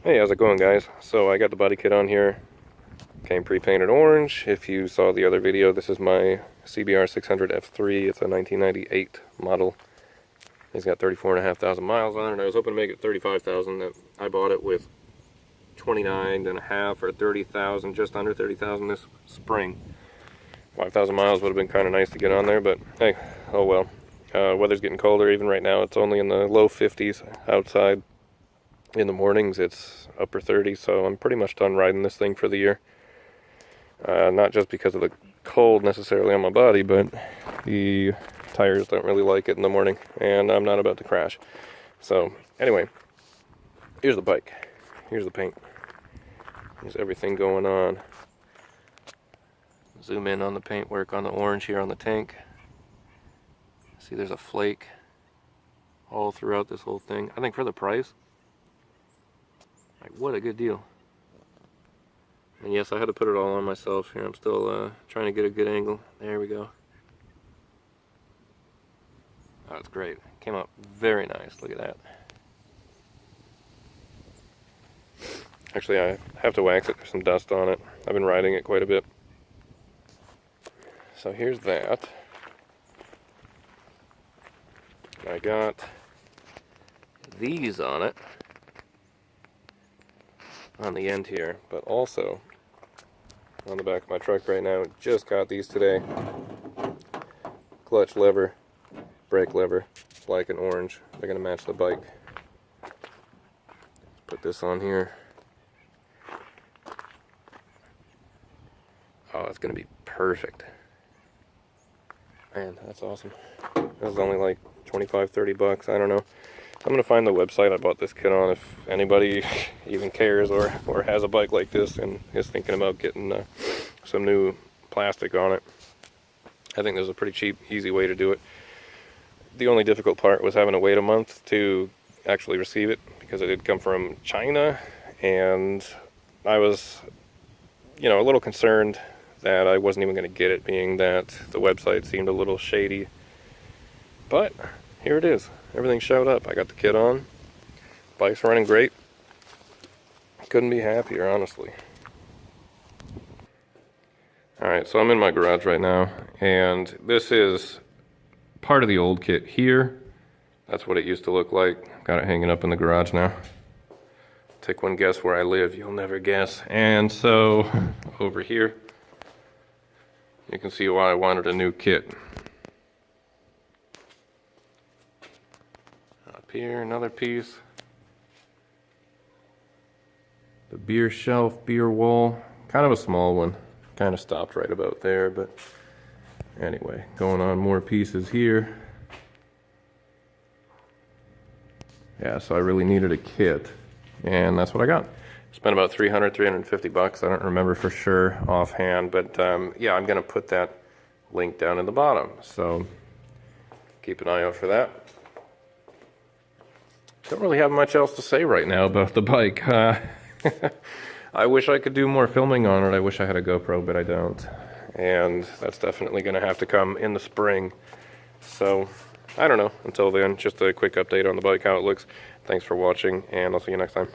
Hey, how's it going, guys? So I got the body kit on here. Came pre-painted orange. If you saw the other video, this is my CBR 600 F3. It's a 1998 model. It's got 34,500 miles on it. I was hoping to make it 35,000. I bought it with 29.5 or 30,000, just under 30,000 this spring. 5,000 miles would have been kind of nice to get on there, but hey, oh well. Weather's getting colder. Even right now, it's only in the low 50s outside. In the mornings, it's upper 30s, so I'm pretty much done riding this thing for the year. Not just because of the cold necessarily on my body, but the tires don't really like it in the morning, and I'm not about to crash. So anyway, here's the bike. Here's the paint. Here's everything going on. Zoom in on the paintwork on the orange here on the tank. See, there's a flake all throughout this whole thing. I think for the price, like, what a good deal. And yes, I had to put it all on myself here. I'm still trying to get a good angle. There we go. Oh, that's great. Came out very nice. Look at that. Actually, I have to wax it. There's some dust on it. I've been riding it quite a bit. So here's that. I got these on it. On the end here, but also on the back of my truck right now. Just got these today. Clutch lever, brake lever, black and orange. They're gonna match the bike. Put this on here. Oh, it's gonna be perfect. Man, that's awesome. That was only like 25, 30 bucks. I don't know. I'm going to find the website I bought this kit on if anybody even cares or has a bike like this and is thinking about getting some new plastic on it. I think there's a pretty cheap, easy way to do it. The only difficult part was having to wait a month to actually receive it because it did come from China, and I was, a little concerned that I wasn't even going to get it, being that the website seemed a little shady. But here it is. Everything showed up. I got the kit on. Bike's running great. Couldn't be happier, honestly. Alright, so I'm in my garage right now, and this is part of the old kit here. That's what it used to look like. Got it hanging up in the garage now. Take one guess where I live, you'll never guess. And so, over here, you can see why I wanted a new kit. Here, another piece. The beer shelf, beer wall, kind of a small one. Kind of stopped right about there, but anyway, going on more pieces here. Yeah, so I really needed a kit, and that's what I got. Spent about 350 bucks. I don't remember for sure offhand, but yeah, I'm gonna put that link down in the bottom, so keep an eye out for that. Don't really have much else to say right now about the bike. I wish I could do more filming on it. I wish I had a GoPro, but I don't. And that's definitely going to have to come in the spring. So, I don't know. Until then, just a quick update on the bike, how it looks. Thanks for watching, and I'll see you next time.